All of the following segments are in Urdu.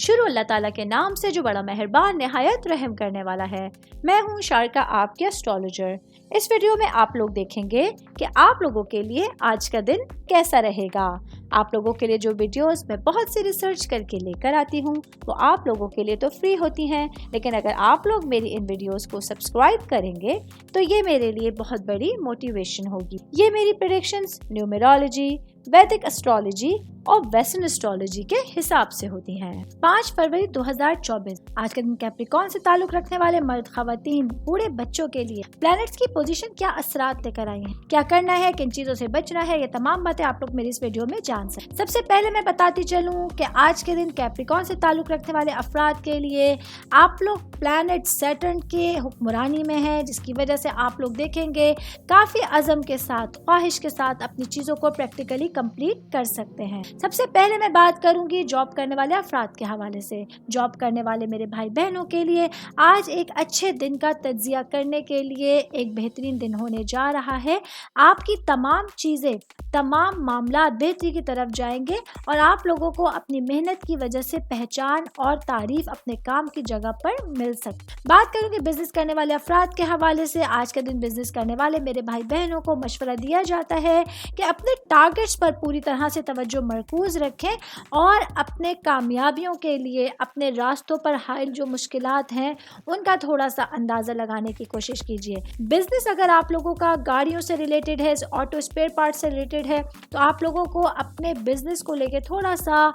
شروع اللہ تعالیٰ کے نام سے جو بڑا مہربان نہایت رحم کرنے والا ہے۔ میں ہوں شارکا، آپ کے اسٹرالوجر۔ اس ویڈیو میں آپ لوگ دیکھیں گے کہ آپ لوگوں کے لیے آج کا دن کیسا رہے گا۔ آپ لوگوں کے لیے جو ویڈیوز میں بہت سی ریسرچ کر کے لے کر آتی ہوں وہ آپ لوگوں کے لیے تو فری ہوتی ہیں، لیکن اگر آپ لوگ میری ان ویڈیوز کو سبسکرائب کریں گے تو یہ میرے لیے بہت بڑی موٹیویشن ہوگی۔ یہ میری پریڈکشنز نیومرولوجی، ویدک اسٹرالوجی اور ویسٹرن اسٹرالوجی کے حساب سے ہوتی ہیں۔ 5 فروری 2024 آج کا دن کیپریکون سے تعلق رکھنے والے مرد، خواتین، بوڑھے بچوں کے لیے پلانٹس کی پوزیشن کیا اثرات لے کر آئی ہیں، کیا کرنا ہے، کن چیزوں سے بچنا ہے، یہ تمام باتیں آپ لوگ میری اس ویڈیو میں جان سکتے۔ سب سے پہلے میں بتاتی چلوں کہ آج کے دن کیپریکون سے تعلق رکھنے والے افراد کے لیے آپ لوگ پلانٹ سیٹرن کے حکمرانی میں ہیں، جس کی وجہ سے آپ لوگ دیکھیں گے کافی عزم کے ساتھ، خواہش کے ساتھ اپنی چیزوں کو پریکٹیکلی کمپلیٹ کر سکتے ہیں۔ سب سے پہلے میں بات کروں گی جاب کرنے والے افراد کے حوالے سے۔ جاب کرنے والے میرے بھائی بہنوں کے لیے آج ایک اچھے دن کا تجزیہ کرنے کے لیے ایک بہترین دن ہونے جا رہا ہے۔ آپ کی تمام چیزیں، تمام معاملات بہتری کی طرف جائیں گے اور آپ لوگوں کو اپنی محنت کی وجہ سے پہچان اور تعریف اپنے کام کی جگہ پر مل سکتی۔ بات کروں گی بزنس کرنے والے افراد کے حوالے سے۔ آج کے دن بزنس کرنے والے میرے بھائی بہنوں کو مشورہ دیا جاتا ہے کہ اپنے ٹارگٹس پر پوری طرح سے توجہ مرکوز رکھیں اور اپنے کامیابیوں کے لیے اپنے راستوں پر حائل جو مشکلات ہیں ان کا تھوڑا سا اندازہ لگانے کی کوشش کیجیے۔ بزنس اگر آپ لوگوں کا گاڑیوں سے ریلیٹڈ ہے، آٹو اسپیئر پارٹ سے ریلیٹڈ ہے، تو آپ لوگوں کو اپنے بزنس کو لے کے تھوڑا سا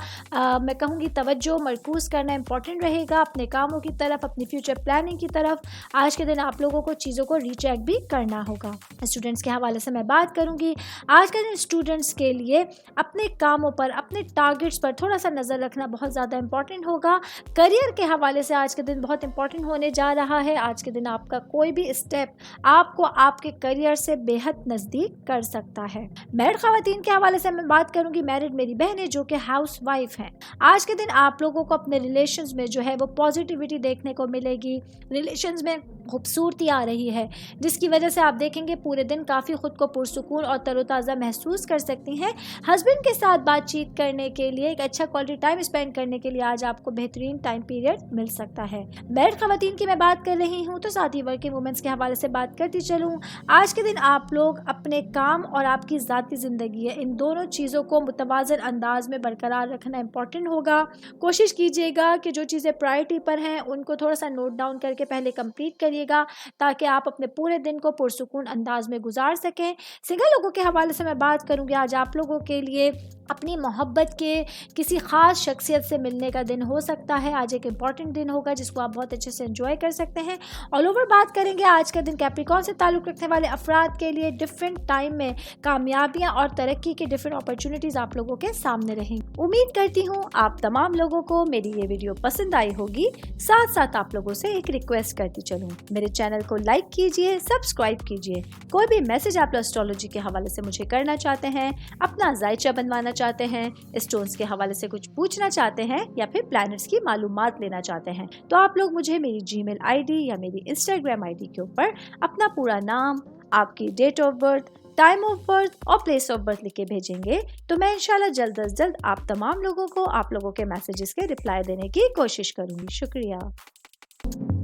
میں کہوں گی توجہ مرکوز کرنا امپورٹنٹ رہے گا، اپنے کاموں کی طرف، اپنی فیوچر پلاننگ کی طرف۔ آج کے دن آپ لوگوں کو چیزوں کو ری چیک بھی کرنا ہوگا۔ اسٹوڈنٹس کے حوالے سے میں بات کروں گی۔ آج کے دن اسٹوڈنٹس کے لیے اپنے کاموں پر، اپنے ٹارگٹس پر تھوڑا سا نظر رکھنا بہت زیادہ امپورٹنٹ ہوگا۔ کریئر کے حوالے سے آج کے دن بہت امپورٹنٹ ہونے جا رہا ہے۔ آج کے دن آپ کا کوئی بھی اسٹیپ آپ کو آپ کے کریئر سے بے حد نزدیک کر سکتا ہے۔ میرڈ خواتین کے حوالے سے میں بات کروں گی۔ میرڈ میری بہنیں جو کہ ہاؤس وائف ہیں، آج کے دن آپ لوگوں کو اپنے ریلیشنز میں جو ہے وہ پازیٹیوٹی دیکھنے کو ملے گی، ریلیشنز میں خوبصورتی آ رہی ہے، جس کی وجہ سے آپ دیکھیں گے پورے دن کافی خود کو پرسکون اور تر و تازہ محسوس کر سکتی ہیں۔ ہسبینڈ کے ساتھ بات چیت کرنے کے لیے، ایک اچھا کوالٹی ٹائم اسپینڈ کرنے کے لیے آج آپ کو بہترین ٹائم پیریڈ مل سکتا ہے۔ میرڈ خواتین کی میں بات کر رہی ہوں تو ساتھ ہی ورکنگ وومنس کے حوالے سے بات کرتی چلوں۔ آج کے دن آپ لوگ اپنے کام اور آپ کی ذاتی زندگی ہے، ان دونوں چیزوں کو متوازن انداز میں برقرار رکھنا امپورٹنٹ ہوگا۔ کوشش کیجیے گا کہ جو چیزیں پرائرٹی پر ہیں ان کو تھوڑا سا نوٹ ڈاؤن کر کے پہلے کمپلیٹ کریے گا تاکہ آپ اپنے پورے دن کو پرسکون انداز میں گزار سکیں۔ سنگل لوگوں کے حوالے سے میں بات کروں گی۔ آج آپ لوگوں کے لیے اپنی محبت کے کسی خاص شخصیت سے ملنے کا دن ہو سکتا ہے۔ آج ایک امپورٹنٹ دن ہوگا جس کو آپ بہت اچھے سے انجوائے کر سکتے ہیں۔ آل اوور بات کریں گے آج کا دن کیپریکون سے تعلق رکھنے والے افراد کے لیے ڈفرینٹ ٹائم میں کامیابیاں اور ترقی کی ڈفرینٹ اپرچونٹیز آپ لوگوں کے سامنے رہیں۔ امید کرتی ہوں آپ تمام لوگوں کو میری یہ ویڈیو پسند آئی ہوگی۔ ساتھ ساتھ آپ لوگوں سے ایک ریکویسٹ کرتی چلوں، میرے چینل کو لائک کیجیے، سبسکرائب کیجیے۔ کوئی بھی میسج آپ اسٹرالوجی کے حوالے سے مجھے کرنا چاہتے ہیں، اپنا ذائچہ بنوانا چاہتے ہیں، اسٹونز کے حوالے سے کچھ پوچھنا چاہتے ہیں یا پھر پلانٹس کی معلومات لینا چاہتے ہیں تو آپ لوگ مجھے میری جی میل آئی ڈی یا میری انسٹاگرام آئی ڈی کے اوپر اپنا پورا نام، آپ کی date of birth, time of birth اور پلیس آف برتھ لکھ کے بھیجیں گے تو میں انشاءاللہ جلد از جلد آپ تمام لوگوں کو آپ لوگوں کے میسیجز کے رپلائی دینے کی کوشش کروں گی۔ شکریہ۔